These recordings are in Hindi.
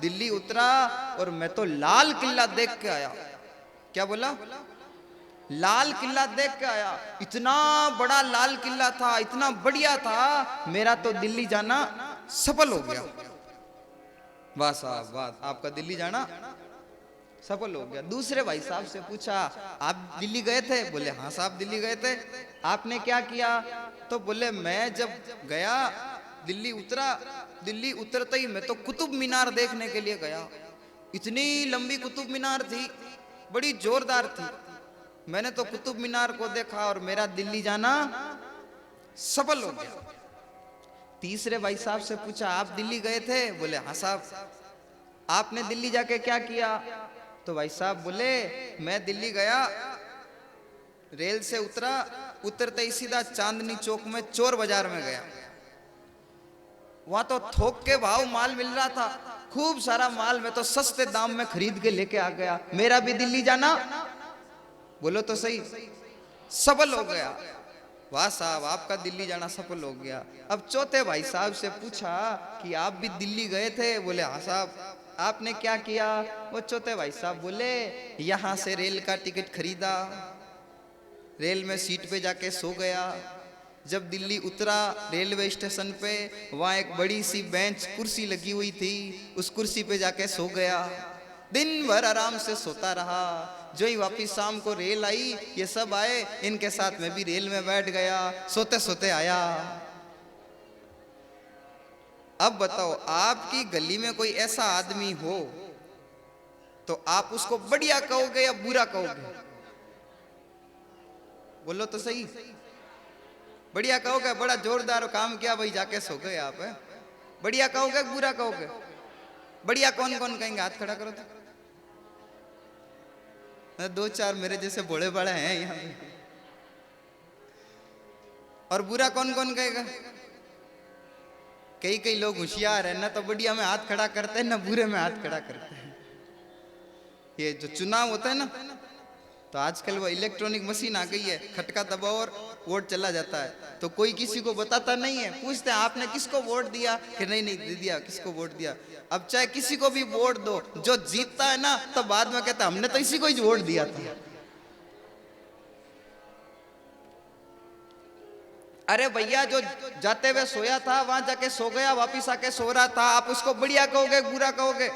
दिल्ली उतरा और मैं तो लाल किला देख के आया। क्या बोला? लाल किला देख के आया। इतना बड़ा लाल किला था, इतना बढ़िया था, मेरा तो दिल्ली जाना सफल हो गया। वाह साहब वाह, आपका दिल्ली जाना सफल हो गया। दूसरे भाई साहब से पूछा, आप दिल्ली गए थे? बोले हाँ साहब दिल्ली गए थे। आपने क्या किया? तो बोले मैं जब गया दिल्ली उतरा, दिल्ली उतरते ही मैं तो कुतुब मीनार देखने के लिए गया। इतनी लंबी कुतुब मीनार थी, बड़ी जोरदार थी। मैंने तो कुतुब मीनार को देखा और मेरा दिल्ली जाना सफल हो गया। तीसरे भाई साहब से पूछा, आप दिल्ली गए थे? बोले हाँ साहब। आपने दिल्ली जाके क्या किया? तो भाई साहब बोले मैं दिल्ली गया, रेल से उतरा, उतरते ही सीधा चांदनी चौक में चोर बाजार में गया। वहां तो थोक के भाव माल मिल रहा था, खूब सारा माल मैं तो सस्ते दाम में खरीद के लेके आ गया। मेरा भी दिल्ली जाना, बोलो तो सही, सफल हो गया। वाह साहब, आपका दिल्ली जाना सफल हो गया। अब चौथे भाई साहब से पूछा कि आप भी दिल्ली गए थे? बोले हाँ साहब। आपने क्या किया? वो चौथे भाई साहब बोले यहां से रेल का टिकट खरीदा, रेल में सीट पे जाके सो गया। जब दिल्ली उतरा रेलवे स्टेशन पे, वहां एक बड़ी सी बेंच कुर्सी लगी हुई थी, उस कुर्सी पे जाके सो गया। दिन भर आराम से सोता रहा। जो ही वापिस शाम को रेल आई, ये सब आए, इनके साथ में भी रेल में बैठ गया, सोते सोते आया। अब बताओ, आपकी गली में कोई ऐसा आदमी हो तो आप उसको बढ़िया कहोगे या बुरा कहोगे? बोलो तो सही। बढ़िया कहोगे, बड़ा जोरदार काम किया भाई, जाके सो गए आप। बढ़िया कहोगे बुरा कहोगे? बढ़िया कौन कौन कहेंगे? हाथ खड़ा करो तो। दो चार मेरे जैसे बड़े बड़े हैं यहाँ। और बुरा कौन कौन कहेगा? कई कई लोग होशियार है ना, तो बढ़िया में हाथ खड़ा करते हैं ना, बुरे में हाथ खड़ा करते हैं। ये जो चुनाव होता है ना, तो आजकल वो इलेक्ट्रॉनिक मशीन आ गई है, खटका दबाओ और वोट चला जाता है। तो कोई किसी को बताता नहीं है, पूछते हैं आपने किसको वोट दिया? कि नहीं नहीं दे दिया। किसको वोट दिया? अब चाहे किसी को भी वोट दो, जो जीतता है ना, तो बाद में कहता हमने तो इसी को ही वोट दिया था। अरे भैया, जो जाते हुए सोया था वहां जाके सो गया, वापिस आके सो रहा था, आप उसको बढ़िया कहोगे बुरा कहोगे?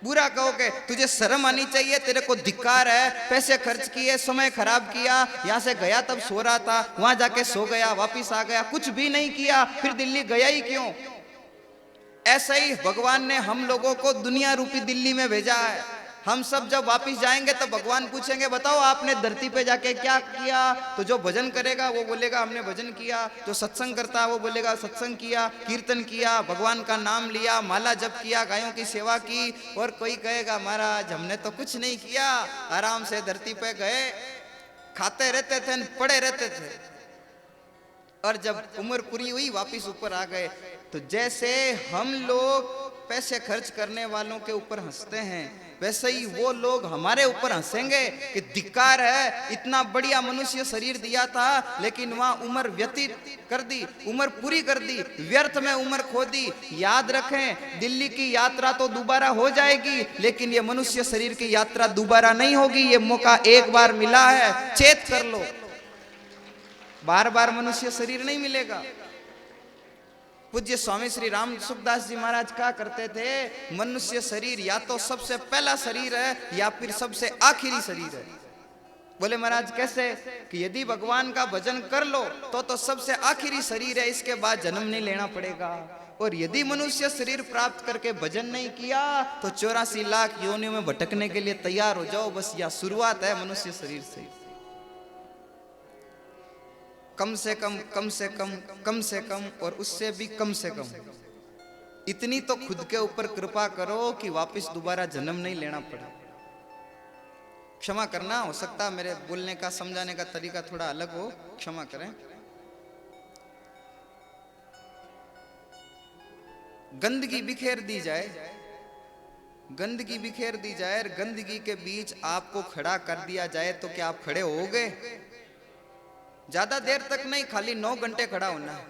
बुरा कहोगे। तुझे शर्म आनी चाहिए, तेरे को धिक्कार है, पैसे खर्च किए, समय खराब किया, यहाँ से गया तब सो रहा था, वहां जाके सो गया, वापिस आ गया, कुछ भी नहीं किया, फिर दिल्ली गया ही क्यों? ऐसा ही भगवान ने हम लोगों को दुनिया रूपी दिल्ली में भेजा है। हम सब जब वापिस जाएंगे तो भगवान पूछेंगे बताओ आपने धरती पे जाके क्या किया? तो जो भजन करेगा वो बोलेगा हमने भजन किया, जो सत्संग करता है वो बोलेगा सत्संग किया, कीर्तन किया, भगवान का नाम लिया, माला जप किया, गायों की सेवा की। और कोई कहेगा महाराज हमने तो कुछ नहीं किया, आराम से धरती पे गए, खाते रहते थे, पड़े रहते थे, और जब उम्र पूरी हुई वापिस ऊपर आ गए। तो जैसे हम लोग पैसे खर्च करने वालों के ऊपर हंसते हैं, वैसे ही वो लोग हमारे ऊपर हंसेंगे कि धिक्कार है, इतना बढ़िया मनुष्य शरीर दिया था लेकिन वहां उम्र व्यतीत कर दी, उम्र पूरी कर दी, व्यर्थ में उम्र खो दी। याद रखें, दिल्ली की यात्रा तो दोबारा हो जाएगी, लेकिन ये मनुष्य शरीर की यात्रा दोबारा नहीं होगी। ये मौका एक बार मिला है, चेत कर लो, बार बार मनुष्य शरीर नहीं मिलेगा। पूज्य स्वामी श्री राम सुखदास जी महाराज कहा करते थे, मनुष्य शरीर या तो सबसे पहला शरीर है या फिर सबसे आखिरी शरीर है। बोले महाराज कैसे? कि यदि भगवान का भजन कर लो तो सबसे आखिरी शरीर है, इसके बाद जन्म नहीं लेना पड़ेगा। और यदि मनुष्य शरीर प्राप्त करके भजन नहीं किया तो 84 लाख योनियों में भटकने के लिए तैयार हो जाओ। बस यह शुरुआत है मनुष्य शरीर से। कम से कम, कम से कम, कम से कम और उससे भी कम से कम इतनी तो खुद के ऊपर कृपा करो कि वापस दोबारा जन्म नहीं लेना पड़े। क्षमा करना, हो सकता मेरे बोलने का समझाने का तरीका थोड़ा अलग हो, क्षमा करें। गंदगी बिखेर दी जाए, गंदगी बिखेर दी जाए, गंदगी के बीच आपको खड़ा कर दिया जाए तो क्या आप खड़े होगे? ज्यादा देर तक नहीं, खाली 9 घंटे खड़ा होना है,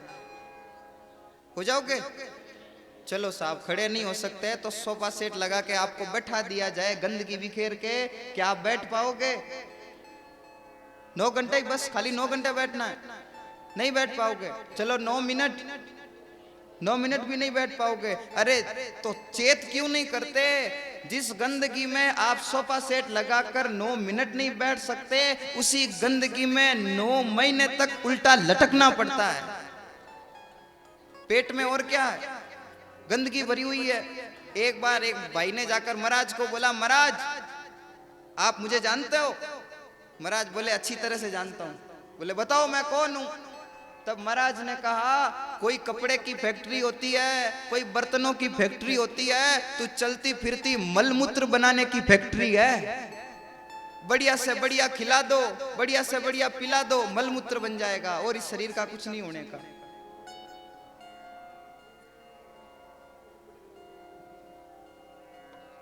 हो जाओगे? चलो साहब खड़े नहीं हो सकते तो सोफा सेट लगा के आपको बैठा दिया जाए गंदगी बिखेर के, क्या आप बैठ पाओगे? 9 घंटे बस, खाली 9 घंटे बैठना है, नहीं बैठ पाओगे। चलो 9 मिनट भी नहीं बैठ पाओगे। अरे तो चेत क्यों नहीं करते? जिस गंदगी में आप सोफा सेट लगाकर 9 मिनट नहीं बैठ सकते, उसी गंदगी में 9 महीने तक उल्टा लटकना पड़ता है। पेट में और क्या है, गंदगी भरी हुई है। एक बार एक भाई ने जाकर महाराज को बोला, महाराज आप मुझे जानते हो? महाराज बोले अच्छी तरह से जानता हूं। बोले बताओ मैं कौन हूं? तब महाराज ने कहा, कोई कपड़े की फैक्ट्री होती है, कोई बर्तनों की फैक्ट्री होती है, तू चलती फिरती मलमूत्र बनाने की फैक्ट्री है। बढ़िया से बढ़िया खिला दो, बढ़िया से बढ़िया पिला दो, मलमूत्र बन जाएगा और इस शरीर का कुछ नहीं होने का।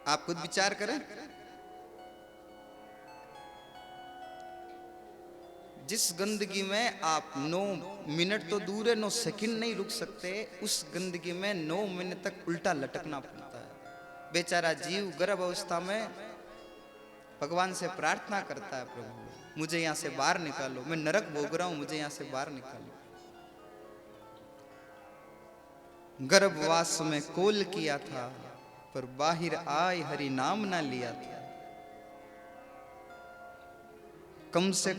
आप खुद विचार करें, जिस गंदगी में आप 9 मिनट तो दूर है, 9 सेकंड नहीं रुक सकते, उस गंदगी में 9 मिनट तक उल्टा लटकना पड़ता है। बेचारा जीव गर्भ अवस्था में भगवान से प्रार्थना करता है, प्रभु मुझे यहां से बाहर निकालो, मैं नरक भोग रहा हूं, मुझे यहां से बाहर निकालो। गर्भवास में कोल किया था, पर बाहर आए हरि नाम ना लिया था। कम से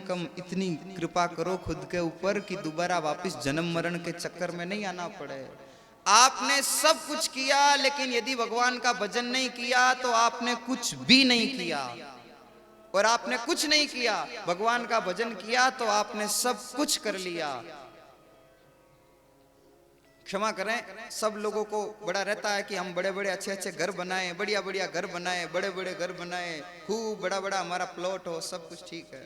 कम इतनी कृपा करो खुद के ऊपर कि दोबारा वापस जन्म मरण के चक्कर में नहीं आना पड़े। आपने सब कुछ किया, लेकिन यदि भगवान का भजन नहीं किया तो आपने कुछ भी नहीं किया। और आपने कुछ नहीं किया, भगवान का भजन किया तो आपने सब कुछ कर लिया। क्षमा करें, सब लोगों को बड़ा रहता है कि हम बड़े बड़े अच्छे अच्छे घर बनाएं, बढ़िया बढ़िया घर बनाएं, बड़े बड़े घर बनाएं, खूब बड़ा बड़ा हमारा प्लॉट हो, सब कुछ ठीक है।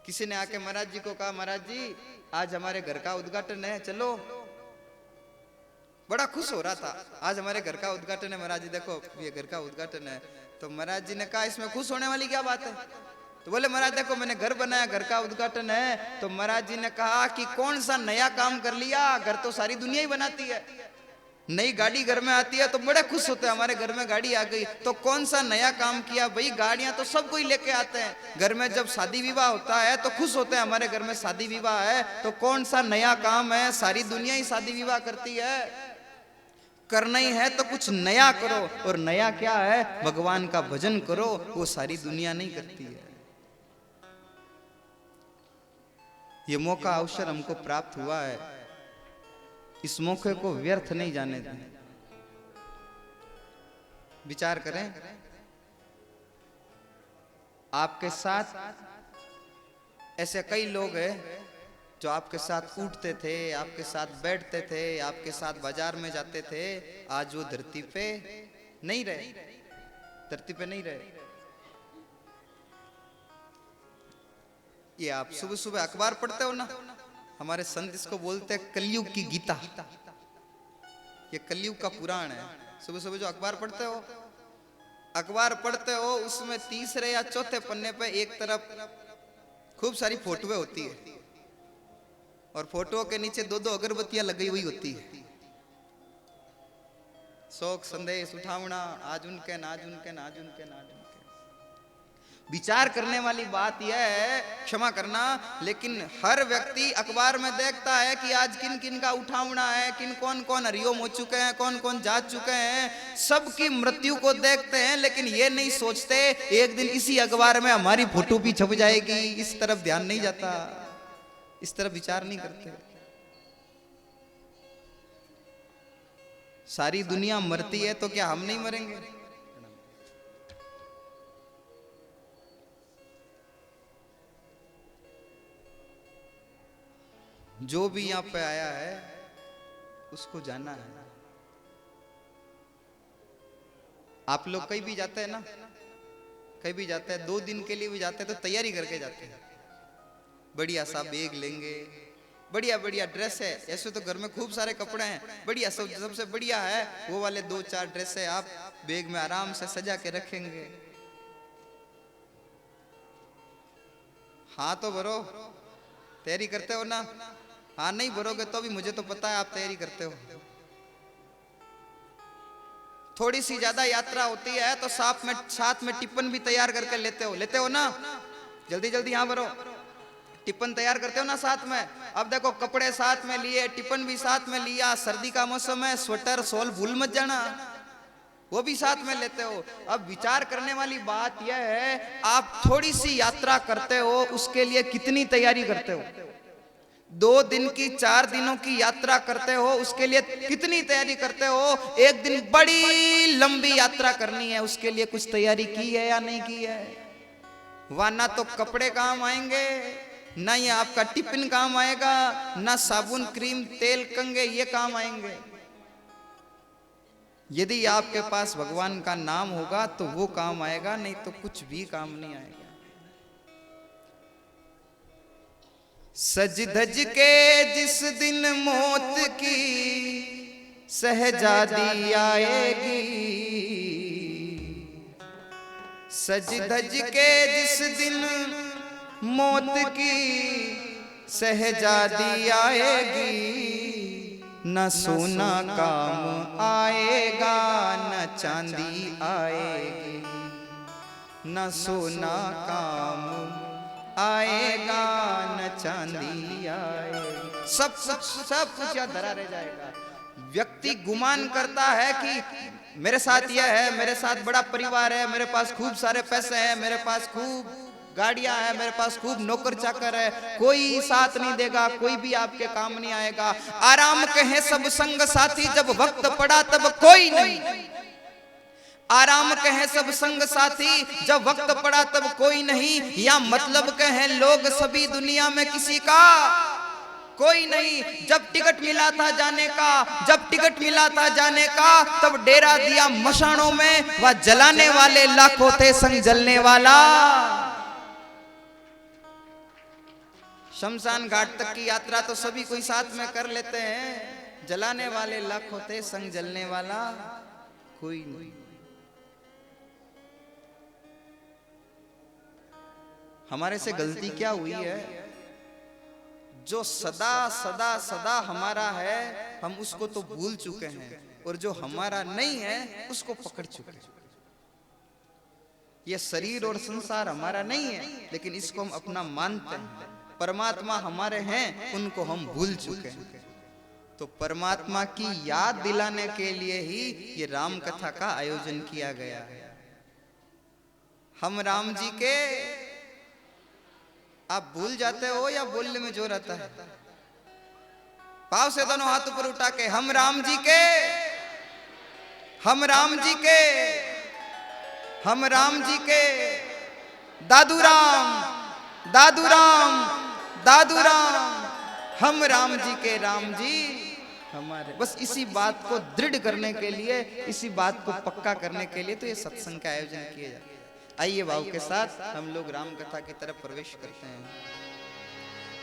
किसी ने आके महाराज जी को कहा, महाराज जी आज हमारे घर का उद्घाटन है, चलो। बड़ा खुश हो रहा था, आज हमारे घर का उद्घाटन है, महाराज जी देखो ये घर का उद्घाटन है। तो महाराज जी ने कहा, इसमें खुश होने वाली क्या बात है? तो बोले, महाराज देखो मैंने घर बनाया, घर का उद्घाटन है। तो महाराज जी ने कहा कि कौन सा नया काम कर लिया? घर तो सारी दुनिया ही बनाती है। नई गाड़ी घर में आती है तो बड़े खुश होते हैं, हमारे घर में गाड़ी आ गई। तो कौन सा नया काम किया? भाई गाड़ियां तो सब कोई लेके आते हैं, घर में जब शादी विवाह होता है तो खुश होते हैं, हमारे घर में शादी विवाह है। तो कौन सा नया काम है? सारी दुनिया ही शादी विवाह करती है। करना ही है तो कुछ नया करो, और नया क्या है? भगवान का भजन करो, वो सारी दुनिया नहीं करती है। ये मौका अवसर हमको प्राप्त हुआ है, इस मौके को व्यर्थ नहीं जाने दें। विचार करें, आपके साथ ऐसे कई लोग हैं जो आपके साथ उठते थे, आपके साथ बैठते थे, आपके साथ बाजार में जाते थे, आज वो धरती पे नहीं रहे, धरती पे नहीं रहे। ये आप सुबह सुबह अखबार पढ़ते हो ना, हमारे संत इसको बोलते हैं कलयुग की गीता। ये कलयुग का पुराण है। सुबह सुबह जो अखबार पढ़ते हो, अखबार पढ़ते हो, उसमें तीसरे या चौथे पन्ने पे एक तरफ खूब सारी फोटोएं होती है, और फोटो के नीचे 2-2 अगरबत्तियां लगी हुई होती है। शोक संदेश उठावना, आज उनके ना, आज उनके ना, आज उनके ना, आज उनके। विचार करने वाली बात यह है, क्षमा करना, लेकिन हर व्यक्ति अखबार में देखता है कि आज किन किन का उठावना है, किन कौन कौन हरिओम हो चुके हैं, कौन कौन जा चुके हैं, सबकी मृत्यु को देखते हैं, लेकिन ये नहीं सोचते एक दिन इसी अखबार में हमारी फोटो भी छप जाएगी। इस तरफ ध्यान नहीं जाता, इस तरफ विचार नहीं करते। सारी दुनिया मरती है तो क्या हम नहीं मरेंगे? जो भी यहां पे आया है उसको जाना है। आप लोग कहीं भी जाते हैं ना, कहीं भी जाते हैं, 2 दिन के लिए भी जाते हैं तो तैयारी करके जाते हैं। बढ़िया सा बैग लेंगे, बढ़िया बढ़िया ड्रेस है, ऐसे तो घर में खूब सारे कपड़े हैं, बढ़िया सबसे बढ़िया है वो वाले 2-4 ड्रेस है, आप बैग में आराम से सजा के रखेंगे। हाँ तो भरो, तैयारी करते हो ना? हाँ नहीं भरोगे तो भी मुझे तो पता है आप तैयारी करते हो। थोड़ी सी ज्यादा यात्रा होती है तो साथ में टिफिन भी तैयार करके लेते हो ना, जल्दी जल्दी यहाँ भरो, टिफिन तैयार करते हो ना साथ में। अब देखो कपड़े साथ में लिए, टिफिन भी साथ में लिया, सर्दी का मौसम है, स्वेटर शॉल भूल मत जाना, वो भी साथ में लेते हो। अब विचार करने वाली बात यह है, आप थोड़ी सी यात्रा करते हो उसके लिए कितनी तैयारी करते हो। 2 दिन की 4 दिनों की यात्रा करते हो उसके लिए कितनी तैयारी करते हो। एक दिन बड़ी लंबी यात्रा करनी है, उसके लिए कुछ तैयारी की है या नहीं की है। वहां ना तो कपड़े काम आएंगे, ना ये आपका टिफिन काम आएगा, ना साबुन क्रीम तेल कंगे ये काम आएंगे। यदि आपके पास भगवान का नाम होगा तो वो काम आएगा, नहीं तो कुछ भी काम नहीं आएगा। सज धज के जिस दिन मौत की सहजादी आएगी, सज धज के जिस दिन मौत की सहजादी आएगी, न सोना काम आएगा न चांदी आएगी, न सोना काम आएगा न चांदी आएगी, सब कुछ यहाँ धरा रह जाएगा। व्यक्ति गुमान करता है कि मेरे साथ यह है, मेरे साथ बड़ा परिवार है, मेरे पास खूब सारे पैसे हैं, मेरे पास खूब गाड़ियां हैं, मेरे पास खूब नौकर चाकर है, कोई साथ नहीं देगा, कोई भी आपके काम नहीं आएगा। आराम कहे सब संग साथी, जब वक्त पड़ा तब कोई नहीं। आराम कहे सब संग साथी, जब वक्त पड़ा तब कोई नहीं। या मतलब कहे लोग सभी दुनिया में किसी का कोई नहीं। जब टिकट मिला था जाने का, जब टिकट मिला था जाने का, तब डेरा दिया मशानों में, वह जलाने वाले लाखों थे संग जलने वाला। शमशान घाट तक की यात्रा तो सभी कोई साथ में कर लेते हैं, जलाने वाले लाखों थे संग जलने वाला कोई नहीं। हमारे से गलती क्या हुई है, जो सदा सदा सदा हमारा है हम उसको तो भूल चुके हैं, और जो हमारा नहीं है उसको पकड़ चुके हैं। ये शरीर और संसार हमारा नहीं है, लेकिन इसको हम अपना मानते हैं। परमात्मा हमारे हैं, उनको हम भूल चुके हैं। तो परमात्मा की याद दिलाने के लिए ही ये राम कथा का आयोजन किया गया है। हम राम जी के, आप भूल जाते हो या बोलने में जोर आता है? पाँव से दोनों हाथ ऊपर उठा के, हम राम जी के, हम राम जी के, हम राम जी के, दादू राम, दादू राम, दादू राम, हम राम जी के, राम जी हमारे। बस इसी बात को दृढ़ करने के लिए, इसी बात को पक्का करने के लिए तो ये सत्संग का आयोजन किया जाता है। आइए भाव के साथ हम लोग राम कथा की तरफ प्रवेश करते हैं।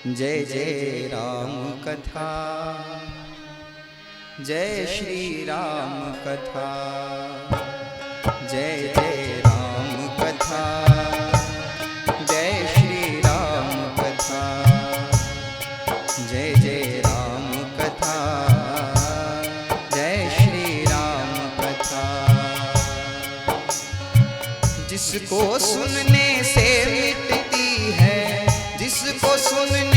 जय जय राम कथा, जय श्री राम कथा, जय जय राम कथा, जय श्री राम कथा, जय जय राम कथा, जय श्री राम कथा। जिसको सुनने से मिटती है, जिसको सुनने